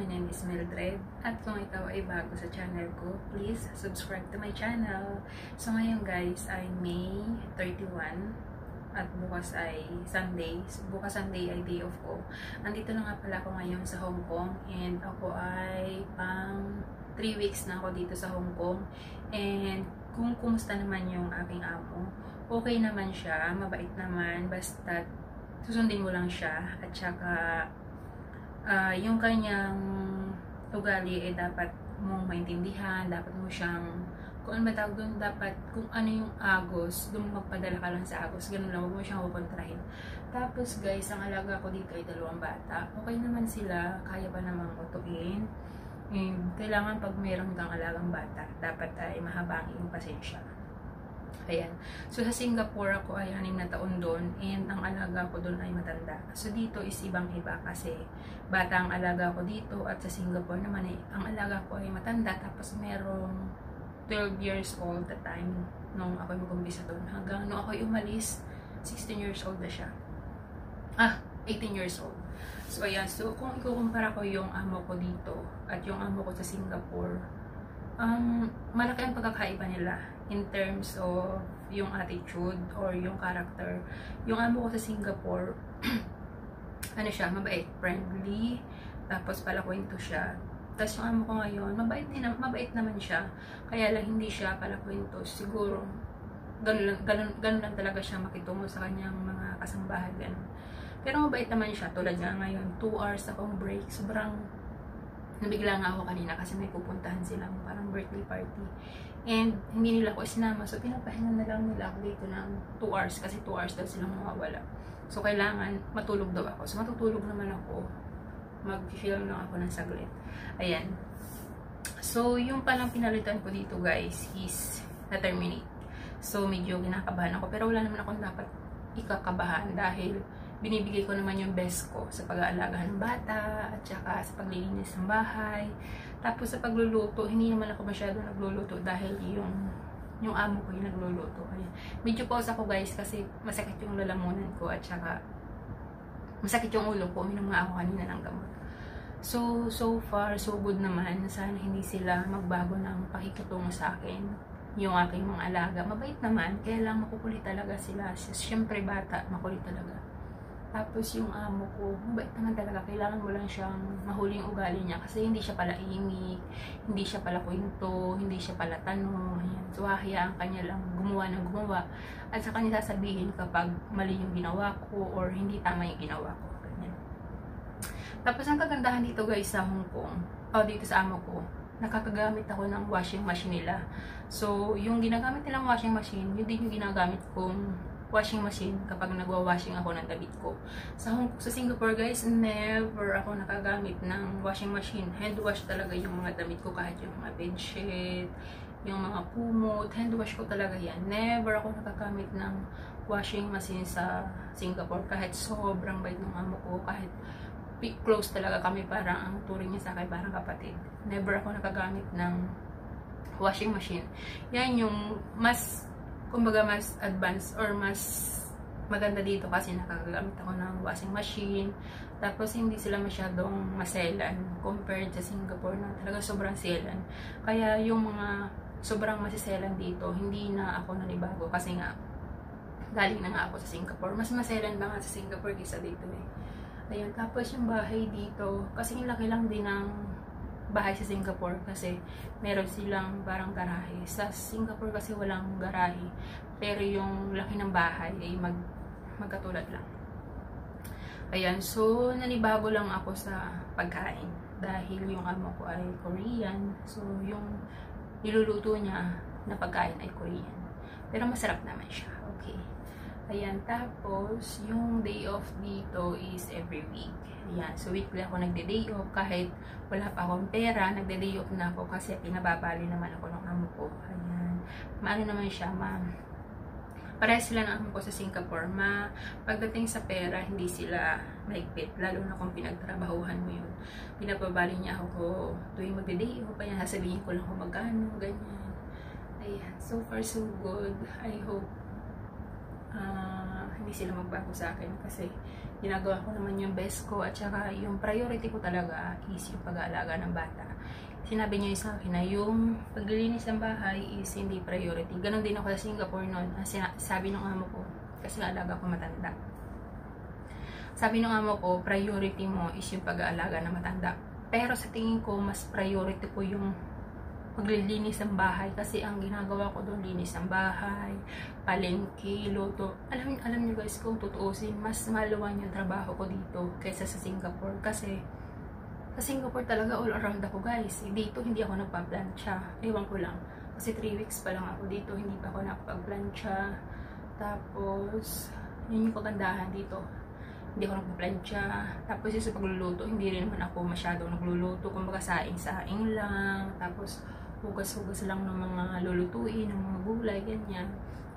my name is Mildred. At kung ikaw ay bago sa channel ko, please subscribe to my channel. So ngayon guys ay May 31 at bukas ay Sunday. So, bukas Sunday ay day off ko. Andito na nga pala ako ngayon sa Hong Kong and ako ay pang 3 weeks na ako dito sa Hong Kong. And kung kumusta naman yung aking amo, okay naman siya, mabait naman, basta susundin mo lang siya at saka yung kanyang ugali ay dapat mong maintindihan, dapat mo siyang, kung ano ba tawag doon, dapat kung ano yung agos, doon magpadala ka lang sa agos, ganun lang, huwag mo siyang kukontrahin. Tapos guys, ang alaga ko dito ay 2 bata, okay naman sila, kaya pa namang utuin. Kailangan pag meron kang alagang bata, dapat ay mahaba ang iyong pasensya. Ayan. So, sa Singapore ako ay 6 na taon doon and ang alaga ko doon ay matanda. So, dito is ibang-iba kasi bata ang alaga ko dito at sa Singapore naman ay ang alaga ko ay matanda tapos merong 12 years old at time nung ako mag-umpisa doon. Hanggang nung ako umalis, 16 years old na siya. 18 years old. So, ayan. So, kung ikukumpara ko yung amo ko dito at yung amo ko sa Singapore, malaki ang pagkakaiba nila in terms of yung attitude or yung character. Yung amo ko sa Singapore, ano siya, mabait, friendly, tapos palakwento siya. Tapos yung amo ko ngayon, mabait naman siya, kaya lang hindi siya palakwento. Siguro, ganun lang talaga siya makitungo sa kanyang mga kasambahay, ganun. Pero mabait naman siya, tulad nga ngayon, 2 hours akong break, sobrang nabigla nga ako kanina kasi may pupuntahan silang parang birthday party. And hindi nila ako isinama. So, pinapahinga na lang nila ako dito ng 2 hours kasi 2 hours daw silang mawawala. So, kailangan matulog daw ako. So, matutulog naman ako. Mag-film lang ako ng saglit. Ayan. So, yung palang pinalitan ko dito guys is na-terminate. So, medyo kinakabahan ako. Pero wala naman akong dapat ikakabahan dahil binibigay ko naman yung best ko sa pag-aalaga ng bata at saka sa paglilinis ng bahay. Tapos sa pagluluto, hindi naman ako masyado nagluluto dahil yung amo ko yung nagluluto. Ayan. Medyo pause ako guys kasi masakit yung lalamunan ko at saka masakit yung ulo ko. Uminom nga ako kanina ng gamot. So far, so good naman. Sana hindi sila magbago ng pakikitungo sa akin. Yung aking mga alaga, mabait naman. Kaya lang makukulit talaga sila. Siyempre bata, makulit talaga. Tapos yung amo ko, mabait naman talaga. Kailangan mo lang siyang mahuli yung ugali niya. Kasi hindi siya pala imik, hindi siya pala kwento, hindi siya pala tanong. Ayan. So, hahayaan kanya lang gumawa ng gumawa. At sa kanya sasabihin kapag mali yung ginawa ko or hindi tama yung ginawa ko. Ganyan. Tapos, ang kagandahan dito guys sa Hong Kong, dito sa amo ko, nakakagamit ako ng washing machine nila. So, yung ginagamit nilang washing machine, yun din yung ginagamit kong washing machine kapag nagwa-washing ako ng damit ko. Sa Singapore guys, never ako nakagamit ng washing machine. Hand wash talaga yung mga damit ko, kahit yung mga bedsheet, yung mga kumot, hand wash ko talaga yan. Never ako nakagamit ng washing machine sa Singapore kahit sobrang bait ng amo ko, kahit close talaga kami, parang ang turing niya sa akin parang kapatid. Never ako nakagamit ng washing machine. Yan yung kumbaga mas advanced or mas maganda dito kasi nakagagamit ako ng washing machine. Tapos hindi sila masyadong maselan compared sa Singapore na talaga sobrang selan. Kaya yung mga sobrang masiselan dito, hindi na ako nanibago kasi nga galing na nga ako sa Singapore. Mas maselan ba nga sa Singapore kaysa dito eh. Ayun, tapos yung bahay dito, kasi laki lang din ng bahay sa Singapore kasi meron silang parang garahe. Sa Singapore kasi walang garahe, pero yung laki ng bahay ay magkatulad lang. Ayan, so nanibago lang ako sa pagkain dahil yung amo ko ay Korean. So yung niluluto niya na pagkain ay Korean. Pero masarap naman siya. Okay. Ayan, tapos yung day off dito is every week. Ayan, so weekly ako nagde-day off kahit wala pa akong pera, nagde-day off na ako kasi pinababali naman ako ng amo ko. Ayan, maano naman siya, parehas sila ng amo ko sa Singapore. Pagdating sa pera, hindi sila mahigpit, lalo na kung pinagtrabahuhan mo yun. Pinababali niya ako tuwing magde-day off, ayan, sasabihin ko lang kung magkano, ganyan. Ayan, so far so good. I hope hindi sila magbago sa akin kasi ginagawa ko naman yung best ko, at saka yung priority ko talaga is yung pag-aalaga ng bata. Sinabi niya sa akin na yung paglilinis ng bahay is hindi priority. Ganon din ako sa Singapore noon. Sabi ng amo ko, kasi alaga ko matanda. Sabi ng amo ko, priority mo is yung pag-aalaga ng matanda. Pero sa tingin ko, mas priority ko yung maglilinis ng bahay, kasi ang ginagawa ko doon, linis ng bahay, palengke, luto. Alam niyo guys, kung tutuusin, mas maluwan yung trabaho ko dito kaysa sa Singapore. Kasi sa Singapore talaga all around ako guys. Dito hindi ako nagpa-plancha. Ewan ko lang. Kasi 3 weeks pa lang ako dito, hindi pa ako nakapag-plancha. Tapos, yun yung kagandahan dito. Hindi ako nagpa-plancha. Tapos yung sa pagluluto, hindi rin naman ako masyadong nagluluto. Kumbaga saing-saing lang. Tapos, hugas-hugas lang ng mga lulutuin, ng mga gulay, ganyan.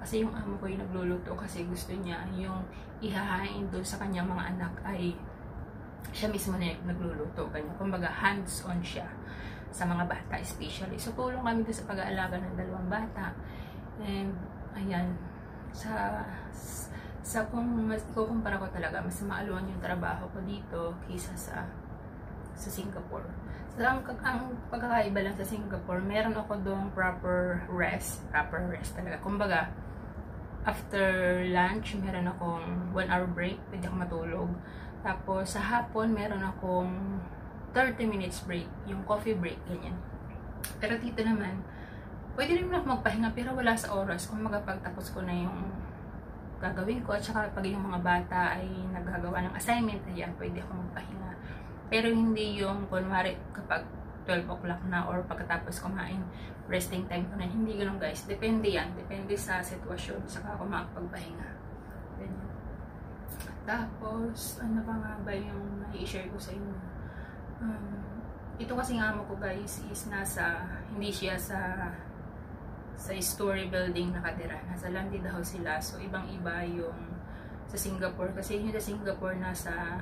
Kasi yung amo ko yung nagluluto kasi gusto niya yung ihahain doon sa kanyang mga anak ay siya mismo na nagluluto, ganyan. Kumbaga hands-on siya sa mga bata especially. So tulong kami doon sa pag-aalaga ng 2 bata. And ayan, sa kung kukumpara ko talaga, mas maaluan yung trabaho ko dito kaysa sa Singapore. So ang pagkakaiba lang sa Singapore, meron ako doon proper rest talaga. Kumbaga after lunch, meron akong 1 hour break, pwede akong matulog. Tapos, sa hapon, meron akong 30 minutes break, yung coffee break, ganyan. Pero dito naman, pwede rin ako magpahinga, pero wala sa oras. Kung magpagtapos ko na yung gagawin ko, at saka pag yung mga bata ay naggagawa ng assignment, ayan, pwede ako magpahinga. Pero hindi yung, kunwari, kapag 12 o'clock na, or pagkatapos kumain, resting time ko na, hindi ganun guys. Depende yan, depende sa sitwasyon, saka ako makapagpahinga. Ganyan. Tapos, ano pa nga ba yung i-share ko sa inyo? Ito kasi nga amo ko guys is hindi siya sa story building nakatira. Nasa landed house sila. So, ibang-iba yung sa Singapore. Kasi yung sa Singapore nasa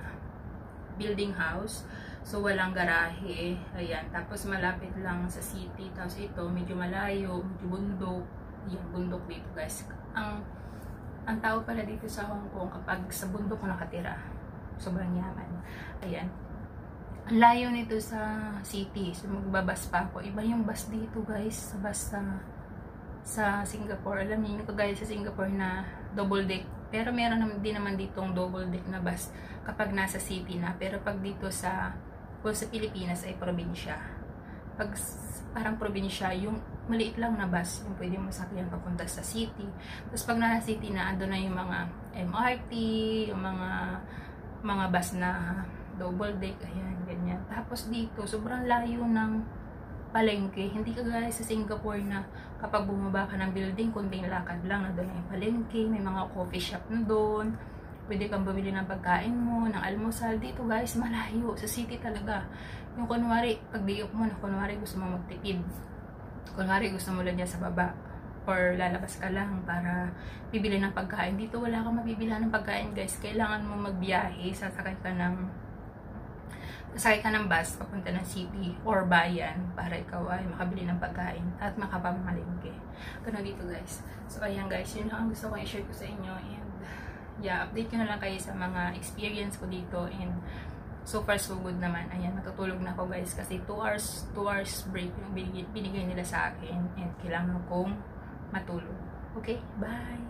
building house. So, walang garahe. Ayan. Tapos, malapit lang sa city. Tapos, ito, medyo malayo, medyo bundok. Ayan, bundok dito guys. Ang tao pala dito sa Hong Kong, kapag sa bundok ko nakatira, sobrang yaman. Ayan. Ang layo nito sa city. So, magbabas pa ako. Iba yung bus dito, guys. Sa bus sa Singapore. Alam niyo, kagaya sa Singapore na double deck. Pero meron din naman ditong double deck na bus kapag nasa city na. Pero pag dito kung sa Pilipinas ay probinsya. Pag parang probinsya, yung maliit lang na bus, yung pwede mo sakyan papunta sa city. Tapos pag nasa city na, ando na yung mga MRT, yung mga bus na double deck, ayan, ganyan. Tapos dito, sobrang layo ng palengke. Hindi kagaya sa Singapore na kapag bumaba ka ng building, kunting lakad lang, nandun na yung palengke, may mga coffee shop na doon. Pwede kang bumili ng pagkain mo, ng almusal. Dito guys, malayo. Sa city talaga. Yung kunwari, pag diop mo na, kunwari gusto mo magtipid. Kunwari gusto mo lang dyan sa baba. Or lalabas ka lang para bibili ng pagkain. Dito wala kang mabibila ng pagkain guys. Kailangan mo magbiyahe. Sasakay ka ng bus papunta ng city or bayan para ikaw ay makabili ng pagkain at makapamalingke. Ganun dito guys. So ayan guys, yun lang ang gusto ko i-share ko sa inyo. And yeah, update ko na lang kayo sa mga experience ko dito, and so far so good naman. Ayan, matutulog na ako guys kasi 2 hours break yung binigay nila sa akin, and kailangan kong matulog. Okay, bye!